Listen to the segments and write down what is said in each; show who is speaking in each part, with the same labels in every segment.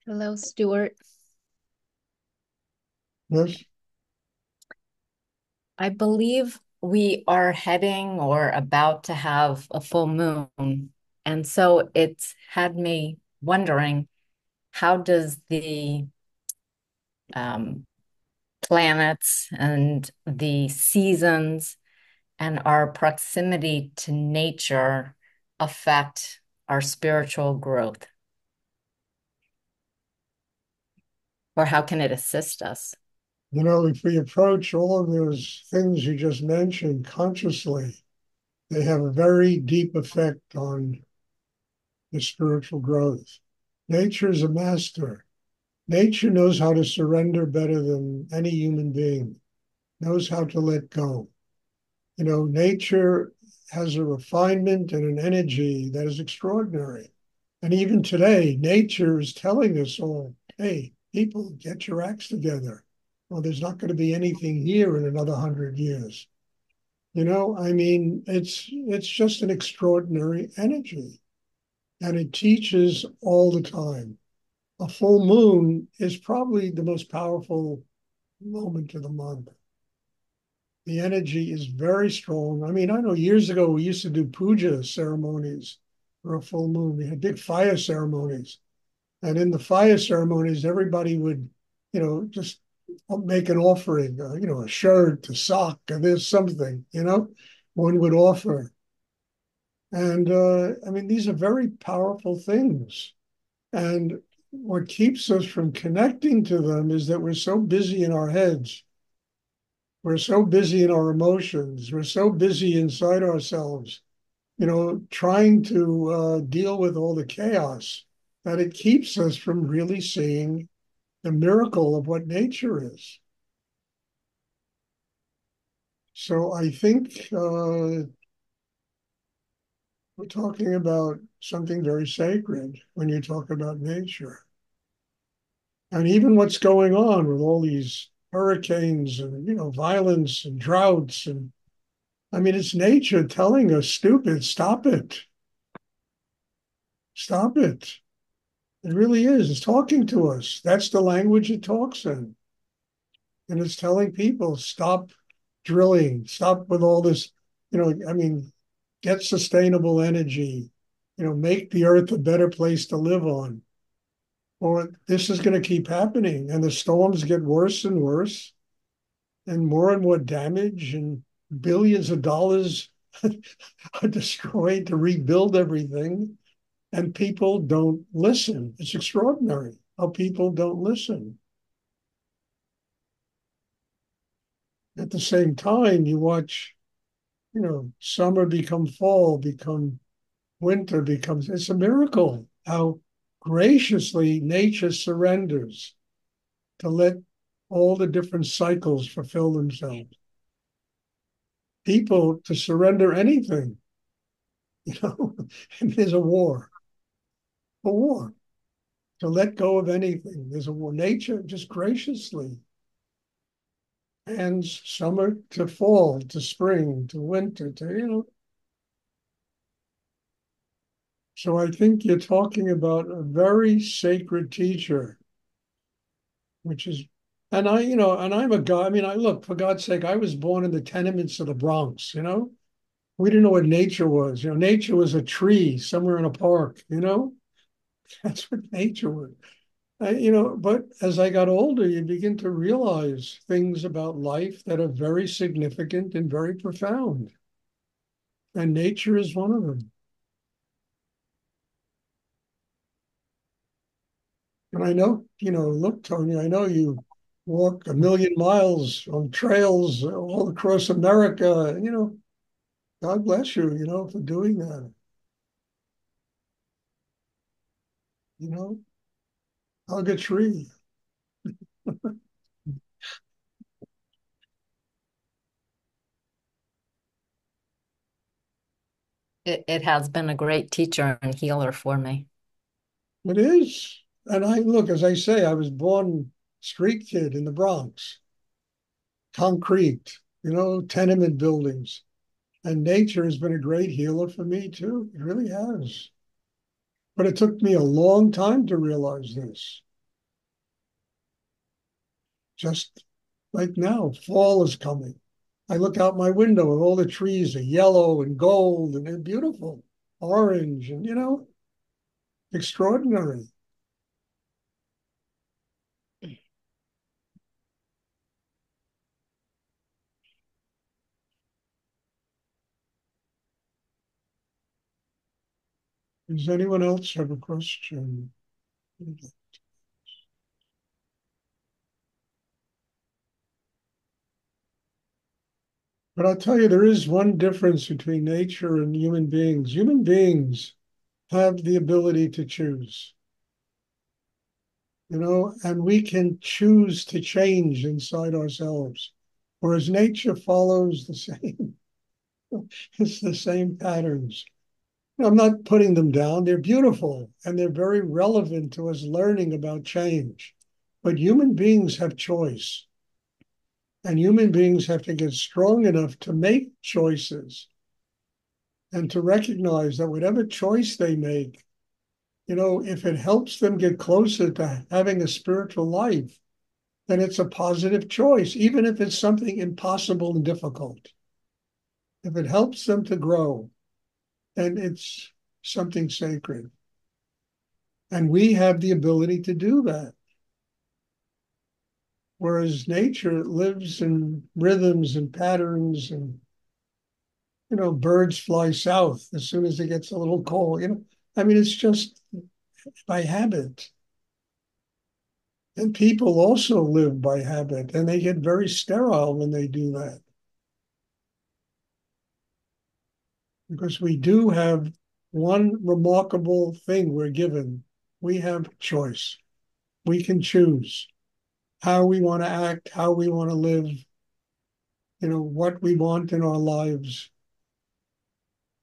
Speaker 1: Hello, Stuart.
Speaker 2: Yes,
Speaker 1: I believe we are heading or about to have a full moon. And so it's had me wondering, how does the um, planets and the seasons and our proximity to nature affect our spiritual growth? Or how can it assist us?
Speaker 2: if we approach all of those things you just mentioned consciously, they have a very deep effect on the spiritual growth. Nature is a master. Nature knows how to surrender better than any human being, knows how to let go. Nature has a refinement and an energy that is extraordinary. And even today, nature is telling us all, hey, people, get your acts together. Well, there's not going to be anything here in another 100 years. It's just an extraordinary energy, and it teaches all the time. A full moon is probably the most powerful moment of the month. The energy is very strong. I mean, I know years ago we used to do puja ceremonies for a full moon. We had big fire ceremonies. And in the fire ceremonies, everybody would, just make an offering, a shirt, a sock, or there's something, one would offer. And these are very powerful things. And what keeps us from connecting to them is that we're so busy in our heads. We're so busy in our emotions. We're so busy inside ourselves, trying to deal with all the chaos that it keeps us from really seeing the miracle of what nature is. So I think we're talking about something very sacred when you talk about nature. And even what's going on with all these hurricanes and, violence and droughts. And it's nature telling us, stupid, stop it. Stop it. It really is. It's talking to us. That's the language it talks in. And it's telling people, stop drilling, stop with all this, get sustainable energy, make the earth a better place to live on. Or this is going to keep happening. And the storms get worse and worse, and more damage, and billions of dollars are destroyed to rebuild everything. And people don't listen. It's extraordinary how people don't listen. At the same time, you watch, summer become fall, become winter becomes, it's a miracle how graciously nature surrenders to let all the different cycles fulfill themselves. People to surrender anything, you know, and there's a war, to let go of anything. There's a war. Nature just graciously hands summer to fall, to spring, to winter, So I think you're talking about a very sacred teacher, which is, and I'm a guy. I mean, I look, for God's sake, I was born in the tenements of the Bronx. We didn't know what nature was. Nature was a tree somewhere in a park. That's what nature was. But as I got older, you begin to realize things about life that are very significant and very profound, and nature is one of them. And I know, look, Tony, I know you walk a million miles on trails all across America. God bless you, for doing that. You know, hug a tree.
Speaker 1: It has been a great teacher and healer for me.
Speaker 2: It is. And I look, as I say, I was born street kid in the Bronx, concrete, tenement buildings. And nature has been a great healer for me too. It really has. But it took me a long time to realize this. Just like now, fall is coming. I look out my window and all the trees are yellow and gold and they're beautiful, orange and, extraordinary. Does anyone else have a question? But I'll tell you, there is one difference between nature and human beings. Human beings have the ability to choose, and we can choose to change inside ourselves, whereas nature follows the same, it's the same patterns. I'm not putting them down. They're beautiful and they're very relevant to us learning about change. But human beings have choice, and human beings have to get strong enough to make choices and to recognize that whatever choice they make, if it helps them get closer to having a spiritual life, then it's a positive choice, even if it's something impossible and difficult. If it helps them to grow, then it's something sacred. And we have the ability to do that. Whereas nature lives in rhythms and patterns, and birds fly south as soon as it gets a little cold. I mean, it's just by habit. And people also live by habit, and they get very sterile when they do that. Because we do have one remarkable thing we're given. We have choice. We can choose how we want to act, how we want to live, what we want in our lives.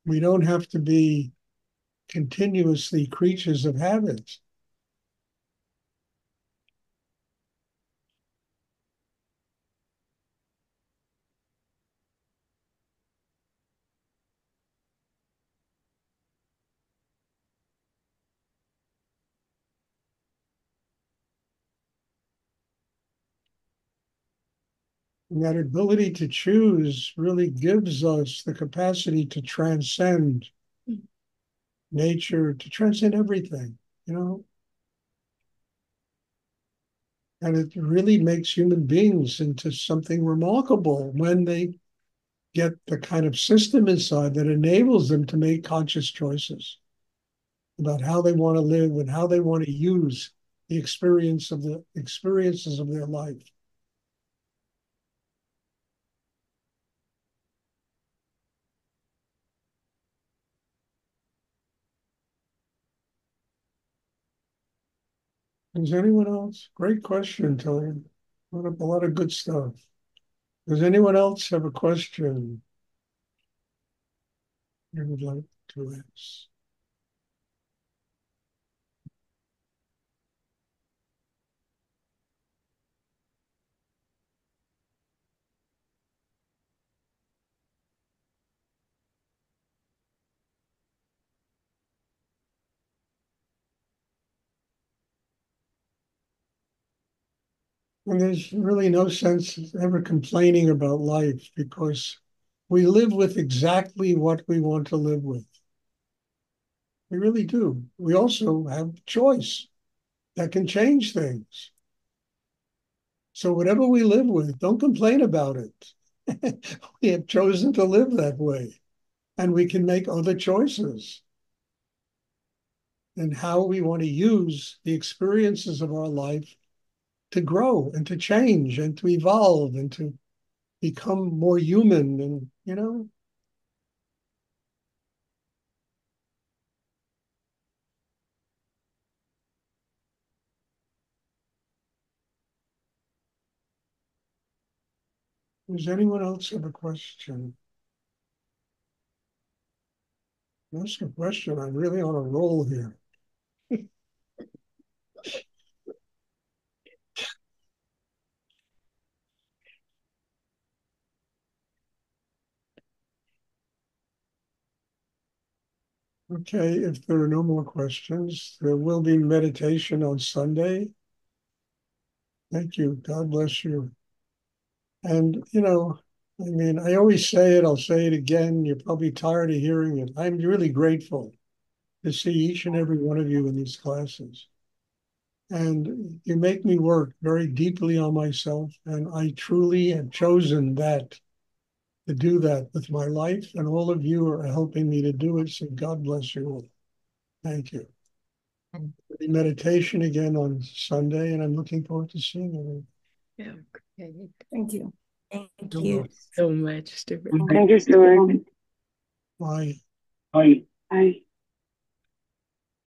Speaker 2: We don't have to be continuously creatures of habits. And that ability to choose really gives us the capacity to transcend nature, to transcend everything, you know, and it really makes human beings into something remarkable when they get the kind of system inside that enables them to make conscious choices about how they want to live and how they want to use the experiences of their life. Does anyone else? Great question, Tony. A lot of good stuff. Does anyone else have a question you would like to ask? And there's really no sense ever complaining about life because we live with exactly what we want to live with. We really do. We also have choice that can change things. So whatever we live with, don't complain about it. We have chosen to live that way, and we can make other choices in how we want to use the experiences of our life to grow and to change and to evolve and to become more human. And, does anyone else have a question? Ask a question. I'm really on a roll here. Okay, if there are no more questions, there will be meditation on Sunday. Thank you. God bless you. And, I mean, I always say it, I'll say it again. You're probably tired of hearing it. I'm really grateful to see each and every one of you in these classes. And you make me work very deeply on myself. And I truly have chosen that to do that with my life. And all of you are helping me to do it. So God bless you all. Thank you. The meditation again on Sunday, and I'm looking forward to seeing you.
Speaker 3: Yeah, great.
Speaker 4: Thank you.
Speaker 3: Thank you so much, Stuart.
Speaker 5: Thank you, Stuart.
Speaker 2: Bye.
Speaker 5: Bye. Bye.